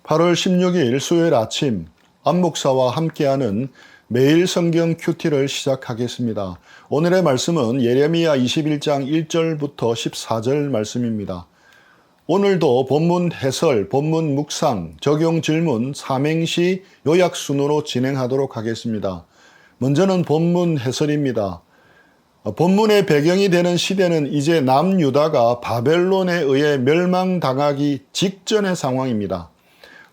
8월 16일 수요일 아침 안 목사와 함께하는 매일 성경 큐티를 시작하겠습니다. 오늘의 말씀은 예레미야 21장 1절부터 14절 말씀입니다. 오늘도 본문 해설, 본문 묵상, 적용 질문, 삼행시 요약 순으로 진행하도록 하겠습니다. 먼저는 본문 해설입니다. 본문의 배경이 되는 시대는 이제 남유다가 바벨론에 의해 멸망당하기 직전의 상황입니다.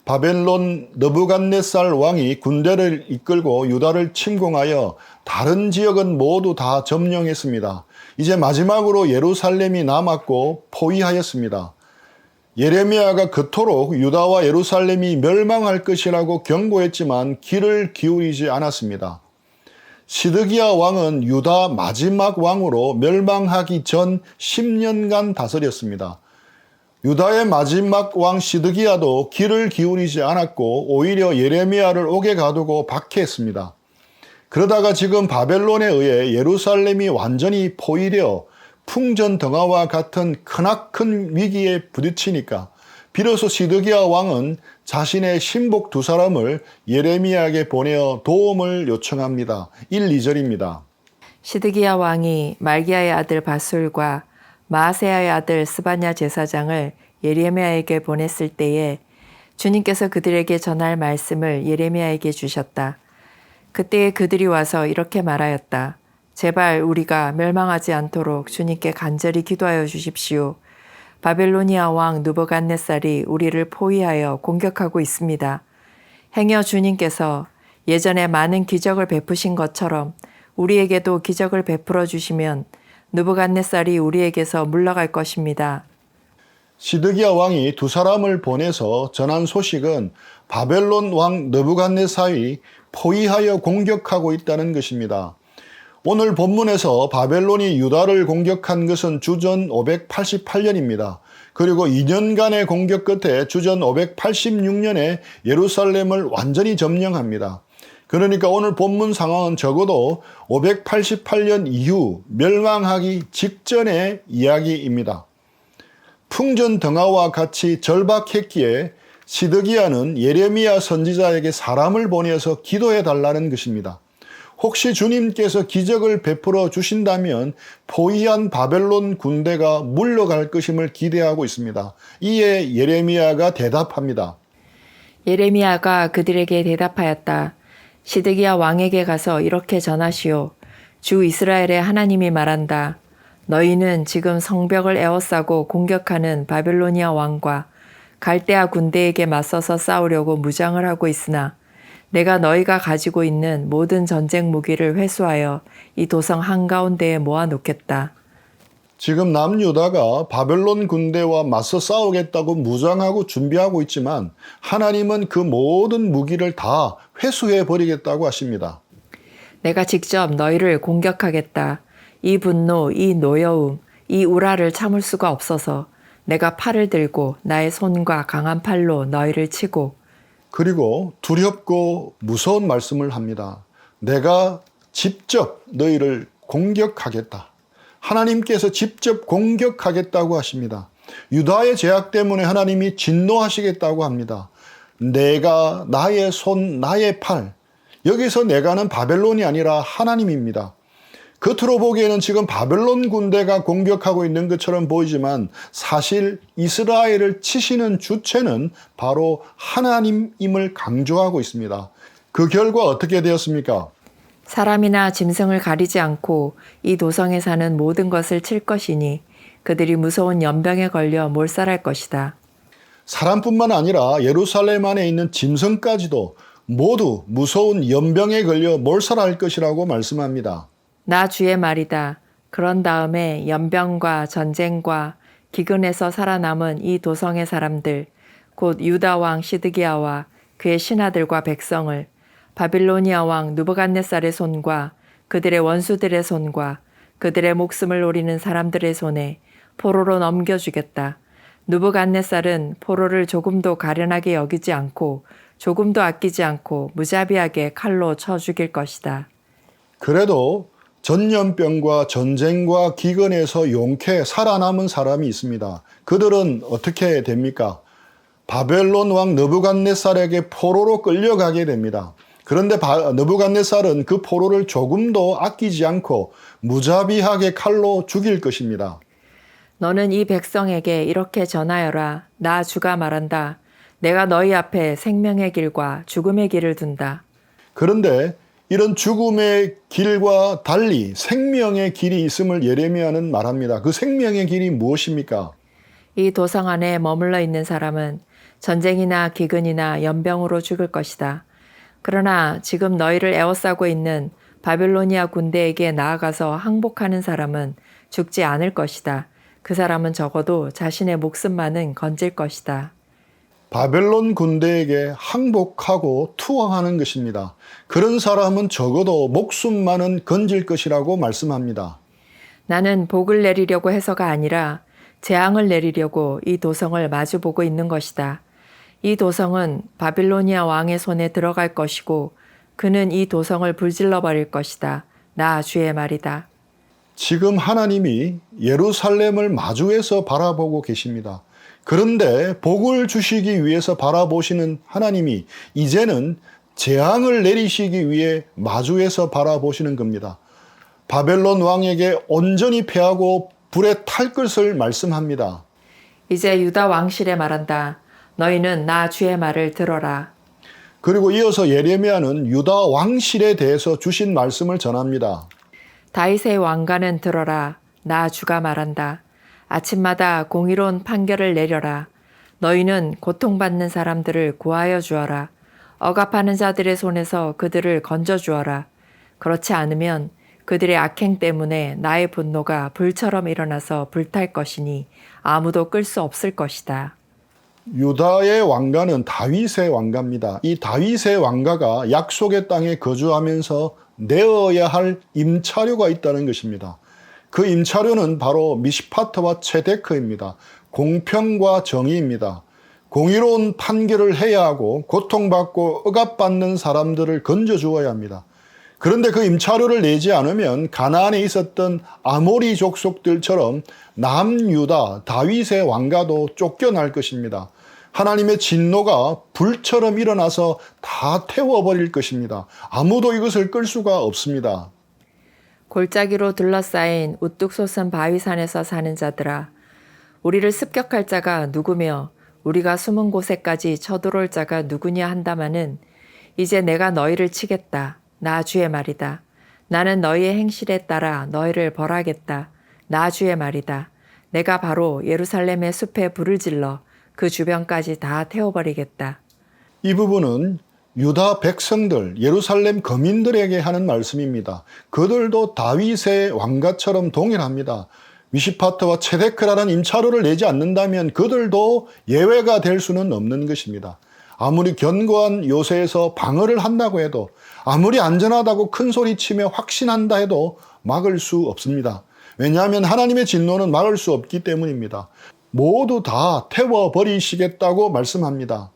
바벨론 느부갓네살 왕이 군대를 이끌고 유다를 침공하여 다른 지역은 모두 다 점령했습니다. 이제 마지막으로 예루살렘이 남았고 포위하였습니다. 예레미야가 그토록 유다와 예루살렘이 멸망할 것이라고 경고했지만 귀를 기울이지 않았습니다. 시드기야 왕은 유다 마지막 왕으로 멸망하기 전 10년간 다스렸습니다. 유다의 마지막 왕 시드기야도 귀를 기울이지 않았고 오히려 예레미야를 옥에 가두고 박해했습니다. 그러다가 지금 바벨론에 의해 예루살렘이 완전히 포위되어 풍전등화와 같은 크나큰 위기에 부딪히니까 비로소 시드기야 왕은 자신의 신복 두 사람을 예레미야에게 보내어 도움을 요청합니다. 1, 2절입니다. 시드기야 왕이 말기야의 아들 바술과 마아세야의 아들 스바냐 제사장을 예레미야에게 보냈을 때에 주님께서 그들에게 전할 말씀을 예레미야에게 주셨다. 그때에 그들이 와서 이렇게 말하였다. 제발 우리가 멸망하지 않도록 주님께 간절히 기도하여 주십시오. 바벨로니아 왕 느부갓네살이 우리를 포위하여 공격하고 있습니다. 행여 주님께서 예전에 많은 기적을 베푸신 것처럼 우리에게도 기적을 베풀어 주시면 느부갓네살이 우리에게서 물러갈 것입니다. 시드기야 왕이 두 사람을 보내서 전한 소식은 바벨론 왕 느부갓네살이 포위하여 공격하고 있다는 것입니다. 오늘 본문에서 바벨론이 유다를 공격한 것은 주전 588년입니다. 그리고 2년간의 공격 끝에 주전 586년에 예루살렘을 완전히 점령합니다. 그러니까 오늘 본문 상황은 적어도 588년 이후 멸망하기 직전의 이야기입니다. 풍전등화와 같이 절박했기에 시드기야는 예레미야 선지자에게 사람을 보내서 기도해 달라는 것입니다. 혹시 주님께서 기적을 베풀어 주신다면 포위한 바벨론 군대가 물러갈 것임을 기대하고 있습니다. 이에 예레미야가 대답합니다. 예레미야가 그들에게 대답하였다. 시드기야 왕에게 가서 이렇게 전하시오. 주 이스라엘의 하나님이 말한다. 너희는 지금 성벽을 에워싸고 공격하는 바벨로니아 왕과 갈대아 군대에게 맞서서 싸우려고 무장을 하고 있으나 내가 너희가 가지고 있는 모든 전쟁 무기를 회수하여 이 도성 한가운데에 모아놓겠다. 지금 남유다가 바벨론 군대와 맞서 싸우겠다고 무장하고 준비하고 있지만 하나님은 그 모든 무기를 다 회수해 버리겠다고 하십니다. 내가 직접 너희를 공격하겠다. 이 분노, 이 노여움, 이 우라를 참을 수가 없어서 내가 팔을 들고 나의 손과 강한 팔로 너희를 치고 그리고 두렵고 무서운 말씀을 합니다. 내가 직접 너희를 공격하겠다. 하나님께서 직접 공격하겠다고 하십니다. 유다의 죄악 때문에 하나님이 진노하시겠다고 합니다. 내가, 나의 손, 나의 팔. 여기서 내가는 바벨론이 아니라 하나님입니다. 겉으로 보기에는 지금 바벨론 군대가 공격하고 있는 것처럼 보이지만 사실 이스라엘을 치시는 주체는 바로 하나님임을 강조하고 있습니다. 그 결과 어떻게 되었습니까? 사람이나 짐승을 가리지 않고 이 도성에 사는 모든 것을 칠 것이니 그들이 무서운 연병에 걸려 몰살할 것이다. 사람뿐만 아니라 예루살렘 안에 있는 짐승까지도 모두 무서운 연병에 걸려 몰살할 것이라고 말씀합니다. 나 주의 말이다. 그런 다음에 연병과 전쟁과 기근에서 살아남은 이 도성의 사람들, 곧 유다 왕 시드기야와 그의 신하들과 백성을 바빌로니아 왕 느부갓네살의 손과 그들의 원수들의 손과 그들의 목숨을 노리는 사람들의 손에 포로로 넘겨주겠다. 느부갓네살은 포로를 조금도 가련하게 여기지 않고 조금도 아끼지 않고 무자비하게 칼로 쳐 죽일 것이다. 그래도 전염병과 전쟁과 기근에서 용케 살아남은 사람이 있습니다. 그들은 어떻게 됩니까? 바벨론 왕 느부갓네살에게 포로로 끌려가게 됩니다. 그런데 느부갓네살은 그 포로를 조금도 아끼지 않고 무자비하게 칼로 죽일 것입니다. 너는 이 백성에게 이렇게 전하여라. 나 주가 말한다. 내가 너희 앞에 생명의 길과 죽음의 길을 둔다. 그런데 이런 죽음의 길과 달리 생명의 길이 있음을 예레미야는 말합니다. 그 생명의 길이 무엇입니까? 이 도성 안에 머물러 있는 사람은 전쟁이나 기근이나 연병으로 죽을 것이다. 그러나 지금 너희를 에워싸고 있는 바빌로니아 군대에게 나아가서 항복하는 사람은 죽지 않을 것이다. 그 사람은 적어도 자신의 목숨만은 건질 것이다. 바벨론 군대에게 항복하고 투항하는 것입니다. 그런 사람은 적어도 목숨만은 건질 것이라고 말씀합니다. 나는 복을 내리려고 해서가 아니라 재앙을 내리려고 이 도성을 마주보고 있는 것이다. 이 도성은 바빌로니아 왕의 손에 들어갈 것이고 그는 이 도성을 불질러 버릴 것이다. 나 주의 말이다. 지금 하나님이 예루살렘을 마주해서 바라보고 계십니다. 그런데 복을 주시기 위해서 바라보시는 하나님이 이제는 재앙을 내리시기 위해 마주해서 바라보시는 겁니다. 바벨론 왕에게 온전히 패하고 불에 탈 것을 말씀합니다. 이제 유다 왕실에 말한다. 너희는 나 주의 말을 들어라. 그리고 이어서 예레미야는 유다 왕실에 대해서 주신 말씀을 전합니다. 다윗의 왕가는 들어라. 나 주가 말한다. 아침마다 공의로운 판결을 내려라. 너희는 고통받는 사람들을 구하여 주어라. 억압하는 자들의 손에서 그들을 건져 주어라. 그렇지 않으면 그들의 악행 때문에 나의 분노가 불처럼 일어나서 불탈 것이니 아무도 끌 수 없을 것이다. 유다의 왕가는 다윗의 왕가입니다. 이 다윗의 왕가가 약속의 땅에 거주하면서 내어야 할 임차료가 있다는 것입니다. 그 임차료는 바로 미시파트와 체데크입니다. 공평과 정의입니다. 공의로운 판결을 해야 하고 고통받고 억압받는 사람들을 건져주어야 합니다. 그런데 그 임차료를 내지 않으면 가나안에 있었던 아모리 족속들처럼 남유다 다윗의 왕가도 쫓겨날 것입니다. 하나님의 진노가 불처럼 일어나서 다 태워버릴 것입니다. 아무도 이것을 끌 수가 없습니다. 골짜기로 둘러싸인 우뚝 솟은 바위산에서 사는 자들아, 우리를 습격할 자가 누구며 우리가 숨은 곳에까지 쳐들어올 자가 누구냐 한다마는 이제 내가 너희를 치겠다. 나 주의 말이다. 나는 너희의 행실에 따라 너희를 벌하겠다. 나 주의 말이다. 내가 바로 예루살렘의 숲에 불을 질러 그 주변까지 다 태워버리겠다. 이 부분은 유다 백성들, 예루살렘 거민들에게 하는 말씀입니다. 그들도 다윗의 왕가처럼 동일합니다. 미시파트와 체데크라는 임차료를 내지 않는다면 그들도 예외가 될 수는 없는 것입니다. 아무리 견고한 요새에서 방어를 한다고 해도, 아무리 안전하다고 큰 소리치며 확신한다 해도 막을 수 없습니다. 왜냐하면 하나님의 진노는 막을 수 없기 때문입니다. 모두 다 태워버리시겠다고 말씀합니다.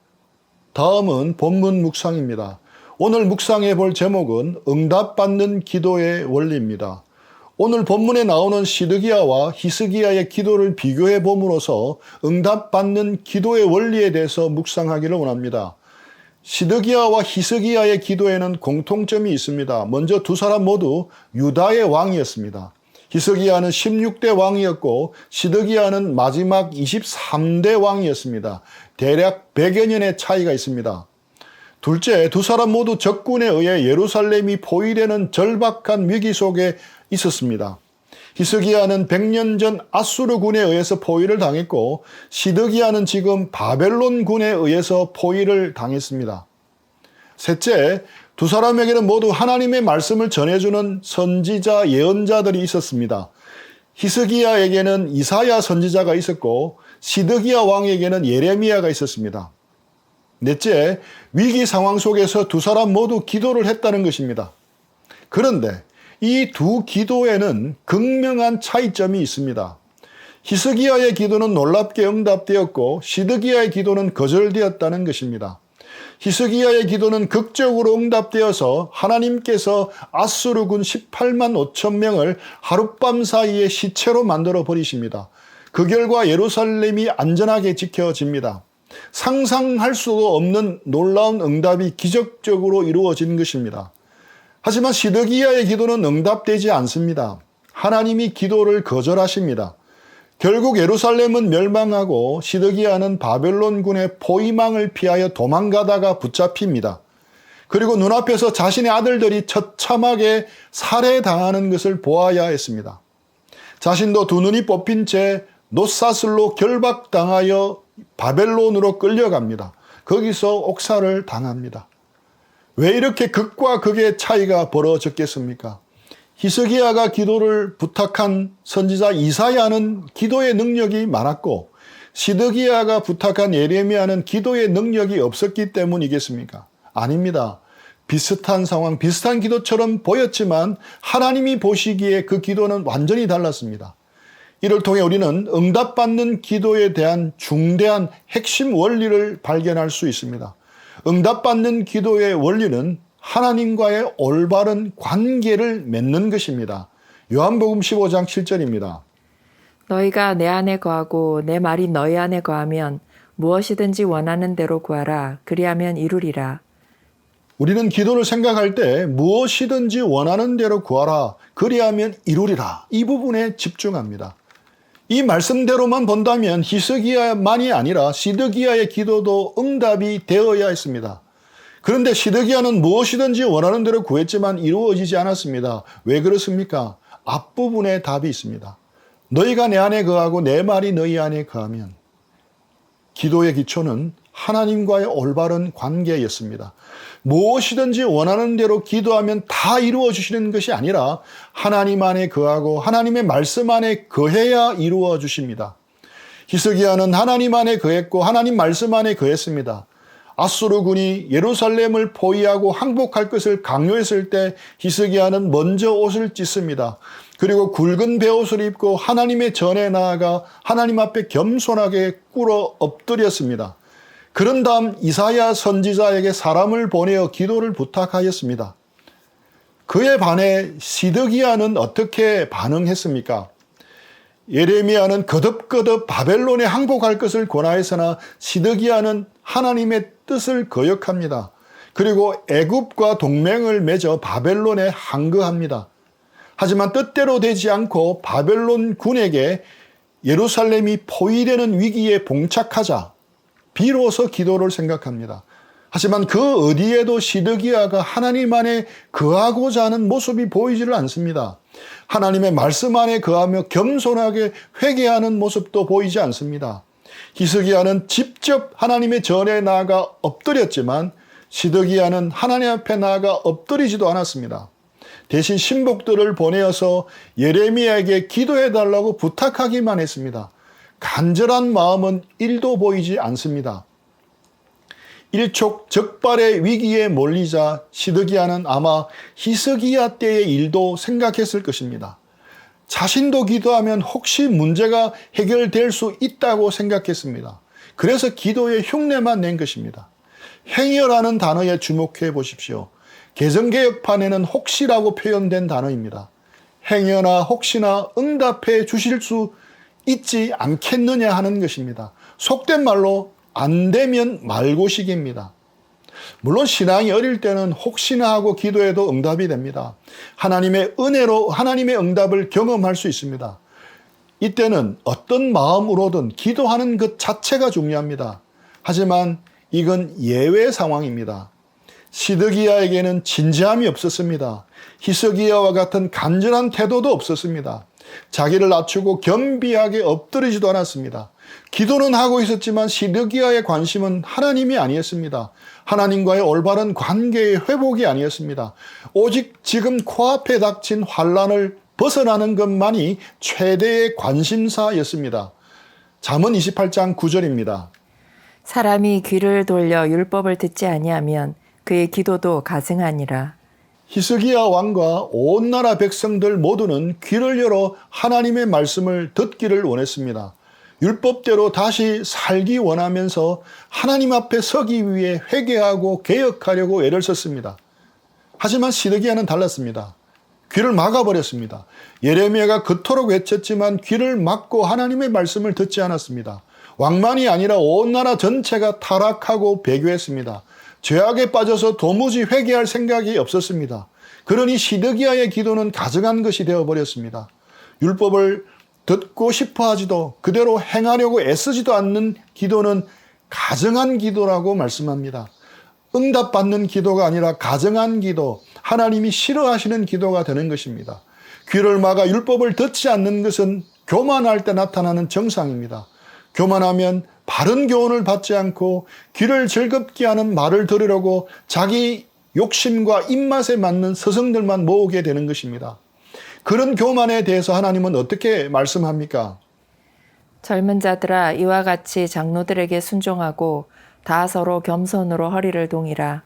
다음은 본문 묵상입니다. 오늘 묵상해 볼 제목은 응답받는 기도의 원리입니다. 오늘 본문에 나오는 시드기야와 히스기야의 기도를 비교해 봄으로써 응답받는 기도의 원리에 대해서 묵상하기를 원합니다. 시드기야와 히스기야의 기도에는 공통점이 있습니다. 먼저 두 사람 모두 유다의 왕이었습니다. 히스기야는 16대 왕이었고 시드기야는 마지막 23대 왕이었습니다. 대략 100여 년의 차이가 있습니다. 둘째, 두 사람 모두 적군에 의해 예루살렘이 포위되는 절박한 위기 속에 있었습니다. 히스기야는 100년 전 아수르군에 의해서 포위를 당했고 시드기야는 지금 바벨론 군에 의해서 포위를 당했습니다. 셋째, 두 사람에게는 모두 하나님의 말씀을 전해주는 선지자, 예언자들이 있었습니다. 히스기야에게는 이사야 선지자가 있었고 시드기야 왕에게는 예레미야가 있었습니다. 넷째, 위기 상황 속에서 두 사람 모두 기도를 했다는 것입니다. 그런데 이 두 기도에는 극명한 차이점이 있습니다. 히스기야의 기도는 놀랍게 응답되었고 시드기야의 기도는 거절되었다는 것입니다. 히스기야의 기도는 극적으로 응답되어서 하나님께서 아수르군 18만 5천 명을 하룻밤 사이에 시체로 만들어 버리십니다. 그 결과 예루살렘이 안전하게 지켜집니다. 상상할 수도 없는 놀라운 응답이 기적적으로 이루어진 것입니다. 하지만 시드기야의 기도는 응답되지 않습니다. 하나님이 기도를 거절하십니다. 결국 예루살렘은 멸망하고 시드기야는 바벨론군의 포위망을 피하여 도망가다가 붙잡힙니다. 그리고 눈앞에서 자신의 아들들이 처참하게 살해당하는 것을 보아야 했습니다. 자신도 두 눈이 뽑힌 채 놋사슬로 결박당하여 바벨론으로 끌려갑니다. 거기서 옥살을 당합니다. 왜 이렇게 극과 극의 차이가 벌어졌겠습니까? 히스기야가 기도를 부탁한 선지자 이사야는 기도의 능력이 많았고 시드기야가 부탁한 예레미야는 기도의 능력이 없었기 때문이겠습니까? 아닙니다. 비슷한 상황, 비슷한 기도처럼 보였지만 하나님이 보시기에 그 기도는 완전히 달랐습니다. 이를 통해 우리는 응답받는 기도에 대한 중대한 핵심 원리를 발견할 수 있습니다. 응답받는 기도의 원리는 하나님과의 올바른 관계를 맺는 것입니다. 요한복음 15장 7절입니다. 너희가 내 안에 거하고 내 말이 너희 안에 거하면 무엇이든지 원하는 대로 구하라. 그리하면 이루리라. 우리는 기도를 생각할 때 무엇이든지 원하는 대로 구하라. 그리하면 이루리라. 이 부분에 집중합니다. 이 말씀대로만 본다면 히스기야만이 아니라 시드기야의 기도도 응답이 되어야 했습니다. 그런데 시드기야는 무엇이든지 원하는 대로 구했지만 이루어지지 않았습니다. 왜 그렇습니까? 앞부분에 답이 있습니다. 너희가 내 안에 거하고 내 말이 너희 안에 거하면. 기도의 기초는 하나님과의 올바른 관계였습니다. 무엇이든지 원하는 대로 기도하면 다 이루어 주시는 것이 아니라 하나님 안에 거하고 하나님의 말씀 안에 거해야 이루어 주십니다. 히스기야는 하나님 안에 거했고 하나님 말씀 안에 거했습니다. 아수르군이 예루살렘을 포위하고 항복할 것을 강요했을 때 히스기야는 먼저 옷을 찢습니다. 그리고 굵은 베옷을 입고 하나님의 전에 나아가 하나님 앞에 겸손하게 꿇어 엎드렸습니다. 그런 다음 이사야 선지자에게 사람을 보내어 기도를 부탁하였습니다. 그에 반해 시드기야는 어떻게 반응했습니까? 예레미야는 거듭거듭 바벨론에 항복할 것을 권하였으나 시드기야는 하나님의 뜻을 거역합니다. 그리고 애굽과 동맹을 맺어 바벨론에 항거합니다. 하지만 뜻대로 되지 않고 바벨론 군에게 예루살렘이 포위되는 위기에 봉착하자 비로소 기도를 생각합니다. 하지만 그 어디에도 시드기야가 하나님 안에 거하고자 하는 모습이 보이지를 않습니다. 하나님의 말씀 안에 거하며 겸손하게 회개하는 모습도 보이지 않습니다. 히스기야는 직접 하나님의 전에 나아가 엎드렸지만 시드기야는 하나님 앞에 나아가 엎드리지도 않았습니다. 대신 신복들을 보내어서 예레미야에게 기도해달라고 부탁하기만 했습니다. 간절한 마음은 1도 보이지 않습니다. 일촉즉발의 위기에 몰리자 시드기야는 아마 히스기야 때의 일도 생각했을 것입니다. 자신도 기도하면 혹시 문제가 해결될 수 있다고 생각했습니다. 그래서 기도의 흉내만 낸 것입니다. 행여라는 단어에 주목해 보십시오. 개정개혁판에는 혹시라고 표현된 단어입니다. 행여나 혹시나 응답해 주실 수 있지 않겠느냐 하는 것입니다. 속된 말로 안 되면 말고식입니다. 물론 신앙이 어릴 때는 혹시나 하고 기도해도 응답이 됩니다. 하나님의 은혜로 하나님의 응답을 경험할 수 있습니다. 이때는 어떤 마음으로든 기도하는 것 자체가 중요합니다. 하지만 이건 예외 상황입니다. 시드기야에게는 진지함이 없었습니다. 히스기야와 같은 간절한 태도도 없었습니다. 자기를 낮추고 겸비하게 엎드리지도 않았습니다. 기도는 하고 있었지만 시드기야의 관심은 하나님이 아니었습니다. 하나님과의 올바른 관계의 회복이 아니었습니다. 오직 지금 코앞에 닥친 환난을 벗어나는 것만이 최대의 관심사였습니다. 잠언 28장 9절입니다. 사람이 귀를 돌려 율법을 듣지 아니하면 그의 기도도 가증하니라. 히스기야 왕과 온 나라 백성들 모두는 귀를 열어 하나님의 말씀을 듣기를 원했습니다. 율법대로 다시 살기 원하면서 하나님 앞에 서기 위해 회개하고 개혁하려고 애를 썼습니다. 하지만 시드기야는 달랐습니다. 귀를 막아버렸습니다. 예레미야가 그토록 외쳤지만 귀를 막고 하나님의 말씀을 듣지 않았습니다. 왕만이 아니라 온 나라 전체가 타락하고 배교했습니다. 죄악에 빠져서 도무지 회개할 생각이 없었습니다. 그러니 시드기야의 기도는 가증한 것이 되어버렸습니다. 율법을 듣고 싶어 하지도 그대로 행하려고 애쓰지도 않는 기도는 가증한 기도라고 말씀합니다. 응답받는 기도가 아니라 가증한 기도, 하나님이 싫어하시는 기도가 되는 것입니다. 귀를 막아 율법을 듣지 않는 것은 교만할 때 나타나는 정상입니다. 교만하면 바른 교훈을 받지 않고 귀를 즐겁게 하는 말을 들으려고 자기 욕심과 입맛에 맞는 스승들만 모으게 되는 것입니다. 그런 교만에 대해서 하나님은 어떻게 말씀합니까? 젊은 자들아 이와 같이 장로들에게 순종하고 다 서로 겸손으로 허리를 동이라.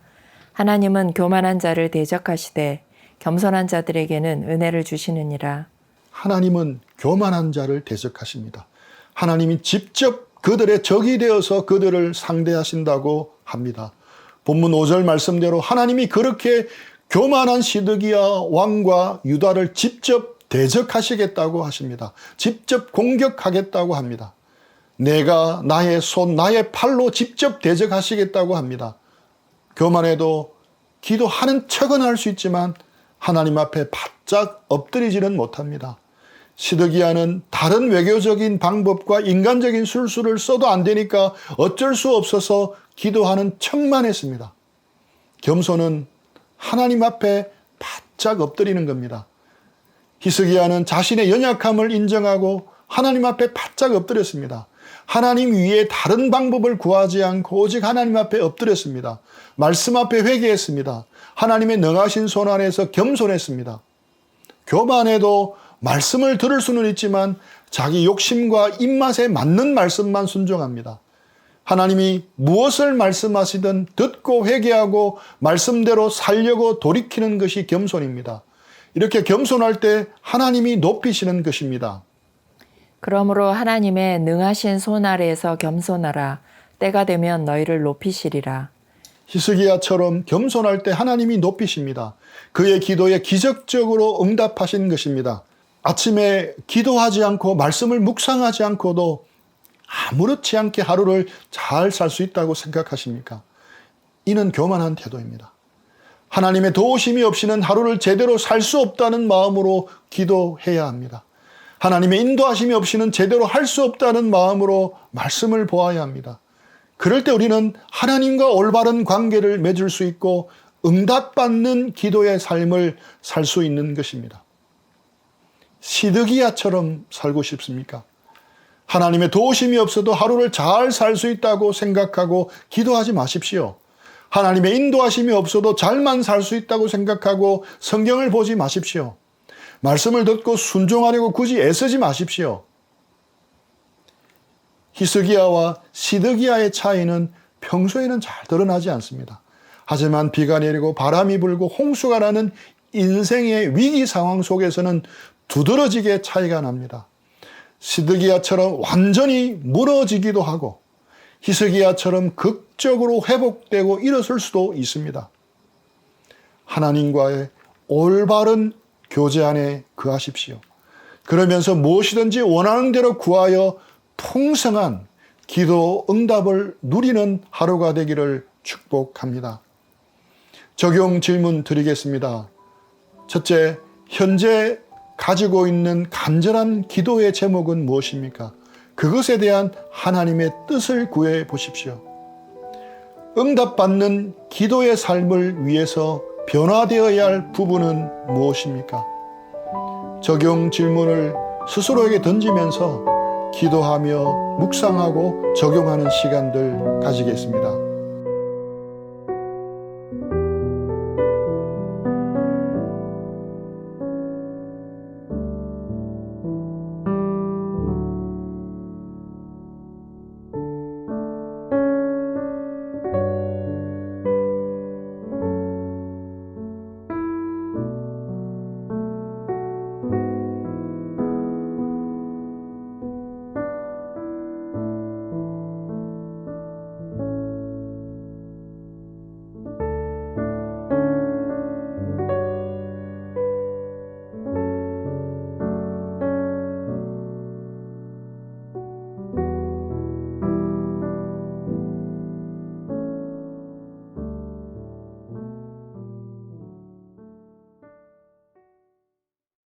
하나님은 교만한 자를 대적하시되 겸손한 자들에게는 은혜를 주시느니라. 하나님은 교만한 자를 대적하십니다. 하나님이 직접 그들의 적이 되어서 그들을 상대하신다고 합니다. 본문 5절 말씀대로 하나님이 그렇게 교만한 시드기야 왕과 유다를 직접 대적하시겠다고 하십니다. 직접 공격하겠다고 합니다. 내가 나의 손, 나의 팔로 직접 대적하시겠다고 합니다. 교만해도 기도하는 척은 할 수 있지만 하나님 앞에 바짝 엎드리지는 못합니다. 시드기야는 다른 외교적인 방법과 인간적인 술수를 써도 안 되니까 어쩔 수 없어서 기도하는 척만 했습니다. 겸손은 하나님 앞에 바짝 엎드리는 겁니다. 히스기야는 자신의 연약함을 인정하고 하나님 앞에 바짝 엎드렸습니다. 하나님 위에 다른 방법을 구하지 않고 오직 하나님 앞에 엎드렸습니다. 말씀 앞에 회개했습니다. 하나님의 능하신 손 안에서 겸손했습니다. 교만해도 말씀을 들을 수는 있지만 자기 욕심과 입맛에 맞는 말씀만 순종합니다. 하나님이 무엇을 말씀하시든 듣고 회개하고 말씀대로 살려고 돌이키는 것이 겸손입니다. 이렇게 겸손할 때 하나님이 높이시는 것입니다. 그러므로 하나님의 능하신 손 아래에서 겸손하라. 때가 되면 너희를 높이시리라. 히스기야처럼 겸손할 때 하나님이 높이십니다. 그의 기도에 기적적으로 응답하신 것입니다. 아침에 기도하지 않고 말씀을 묵상하지 않고도 아무렇지 않게 하루를 잘 살 수 있다고 생각하십니까? 이는 교만한 태도입니다. 하나님의 도우심이 없이는 하루를 제대로 살 수 없다는 마음으로 기도해야 합니다. 하나님의 인도하심이 없이는 제대로 할 수 없다는 마음으로 말씀을 보아야 합니다. 그럴 때 우리는 하나님과 올바른 관계를 맺을 수 있고 응답받는 기도의 삶을 살 수 있는 것입니다. 시드기야처럼 살고 싶습니까? 하나님의 도우심이 없어도 하루를 잘 살 수 있다고 생각하고 기도하지 마십시오. 하나님의 인도하심이 없어도 잘만 살 수 있다고 생각하고 성경을 보지 마십시오. 말씀을 듣고 순종하려고 굳이 애쓰지 마십시오. 히스기야와 시드기야의 차이는 평소에는 잘 드러나지 않습니다. 하지만 비가 내리고 바람이 불고 홍수가 나는 인생의 위기 상황 속에서는 두드러지게 차이가 납니다. 시드기야처럼 완전히 무너지기도 하고 히스기야처럼 극적으로 회복되고 일어설 수도 있습니다. 하나님과의 올바른 교제 안에 거하십시오. 그러면서 무엇이든지 원하는 대로 구하여 풍성한 기도 응답을 누리는 하루가 되기를 축복합니다. 적용 질문 드리겠습니다. 첫째, 현재 가지고 있는 간절한 기도의 제목은 무엇입니까? 그것에 대한 하나님의 뜻을 구해 보십시오. 응답받는 기도의 삶을 위해서 변화되어야 할 부분은 무엇입니까? 적용 질문을 스스로에게 던지면서 기도하며 묵상하고 적용하는 시간들 가지겠습니다.